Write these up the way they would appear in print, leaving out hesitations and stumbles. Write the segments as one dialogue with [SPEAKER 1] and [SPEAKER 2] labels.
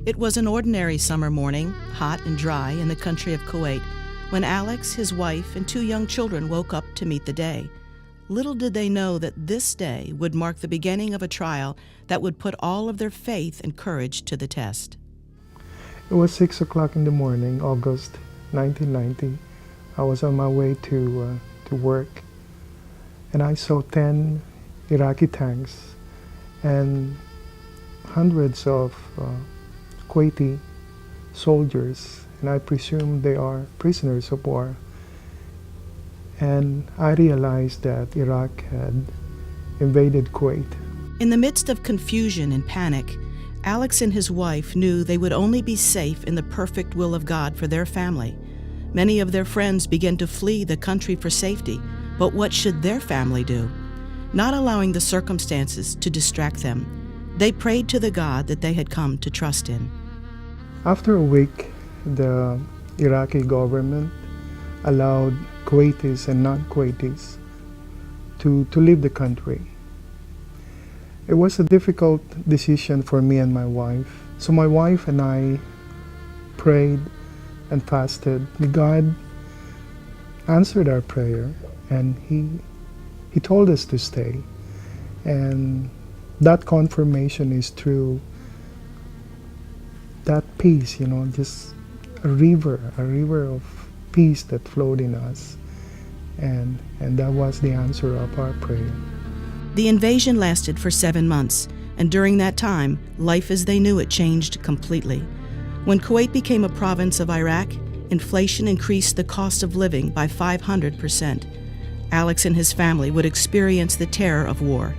[SPEAKER 1] It was an ordinary summer morning, hot and dry, in the country of Kuwait, when Alex, his wife, and 2 young children woke up to meet the day. Little did they know that this day would mark the beginning of a trial that would put all of their faith and courage to the test.
[SPEAKER 2] It was 6 o'clock in the morning, August 1990. I was on my way to work, and I saw 10 Iraqi tanks and hundreds of Kuwaiti soldiers, and I presume they are prisoners of war. And I realized that Iraq had invaded Kuwait.
[SPEAKER 1] In the midst of confusion and panic, Alex and his wife knew they would only be safe in the perfect will of God for their family. Many of their friends began to flee the country for safety, but what should their family do? Not allowing the circumstances to distract them, they prayed to the God that they had come to trust in.
[SPEAKER 2] After a week, the Iraqi government allowed Kuwaitis and non-Kuwaitis to leave the country. It was a difficult decision for me and my wife. So my wife and I prayed and fasted. God answered our prayer, and He told us to stay. And that confirmation is through that peace, just a river of peace that flowed in us. And that was the answer of our prayer.
[SPEAKER 1] The invasion lasted for 7 months, and during that time, life as they knew it changed completely. When Kuwait became a province of Iraq, inflation increased the cost of living by 500%. Alex and his family would experience the terror of war.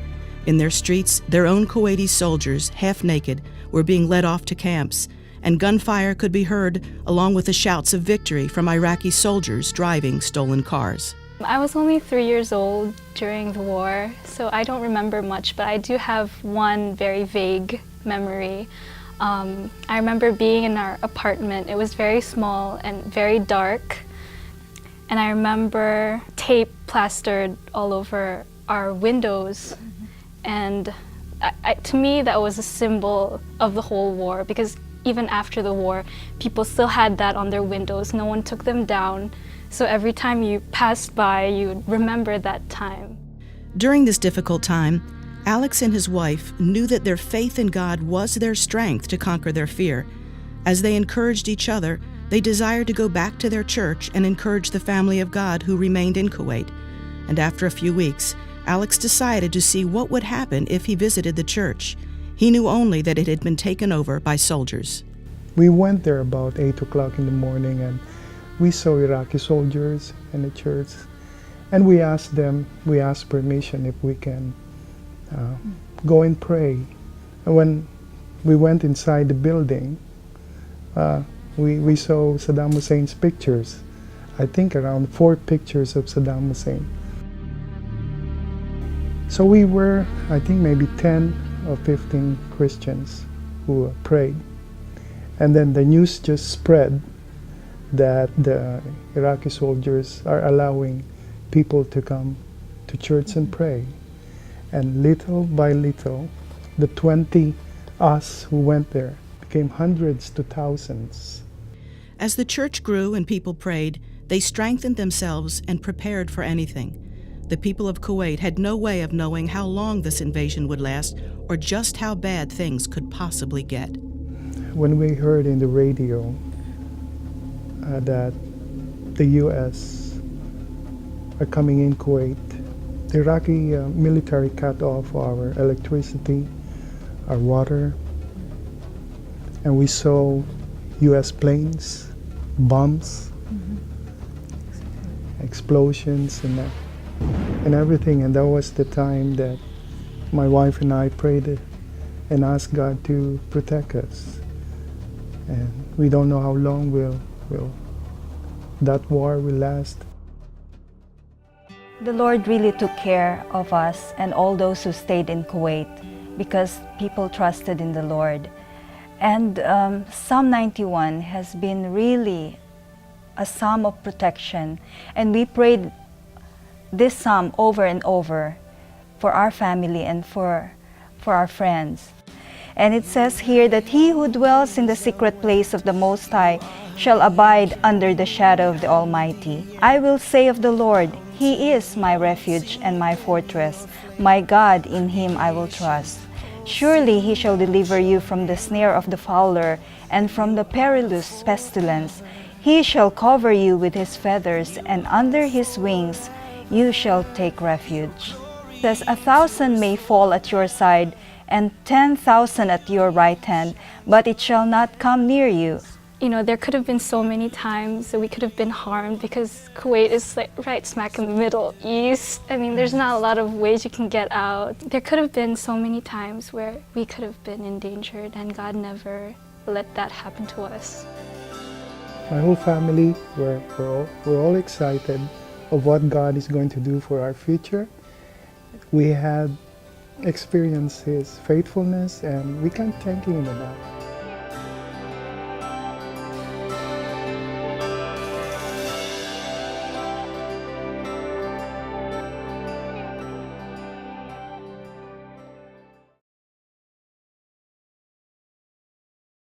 [SPEAKER 1] In their streets, their own Kuwaiti soldiers, half naked, were being led off to camps, and gunfire could be heard along with the shouts of victory from Iraqi soldiers driving stolen cars.
[SPEAKER 3] I was only 3 years old during the war, so I don't remember much, but I do have one very vague memory. I remember being in our apartment. It was very small and very dark, and I remember tape plastered all over our windows, and to me that was a symbol of the whole war, because even after the war, people still had that on their windows. No one took them down. So every time you passed by, you would remember that time.
[SPEAKER 1] During this difficult time, Alex and his wife knew that their faith in God was their strength to conquer their fear. As they encouraged each other, they desired to go back to their church and encourage the family of God who remained in Kuwait. And after a few weeks, Alex decided to see what would happen if he visited the church. He knew only that it had been taken over by soldiers.
[SPEAKER 2] We went there about 8 o'clock in the morning, and we saw Iraqi soldiers in the church, and we asked permission if we can go and pray. And when we went inside the building, we saw Saddam Hussein's pictures. I think around 4 pictures of Saddam Hussein. So we were, I think, maybe 10 or 15 Christians who prayed. And then the news just spread that the Iraqi soldiers are allowing people to come to church and pray. And little by little, the 20 us who went there became hundreds to thousands.
[SPEAKER 1] As the church grew and people prayed, they strengthened themselves and prepared for anything. The people of Kuwait had no way of knowing how long this invasion would last or just how bad things could possibly get.
[SPEAKER 2] When we heard in the radio that the U.S. are coming in Kuwait, the Iraqi military cut off our electricity, our water, and we saw U.S. planes, bombs, explosions, and everything. And that was the time that my wife and I prayed and asked God to protect us. And we don't know how long that war will last.
[SPEAKER 4] The Lord really took care of us and all those who stayed in Kuwait because people trusted in the Lord. And Psalm 91 has been really a psalm of protection, and we prayed this psalm over and over for our family and for our friends. And it says here that he who dwells in the secret place of the Most High shall abide under the shadow of the Almighty. I will say of the Lord, He is my refuge and my fortress. My God, in Him I will trust. Surely He shall deliver you from the snare of the fowler and from the perilous pestilence. He shall cover you with His feathers, and under His wings you shall take refuge. It says, 1,000 may fall at your side, and 10,000 at your right hand, but it shall not come near you.
[SPEAKER 3] You know, there could have been so many times that we could have been harmed because Kuwait is like right smack in the Middle East. I mean, there's not a lot of ways you can get out. There could have been so many times where we could have been endangered, and God never let that happen to us.
[SPEAKER 2] My whole family, we're all excited of what God is going to do for our future. We had experienced His faithfulness, and we can't thank Him enough.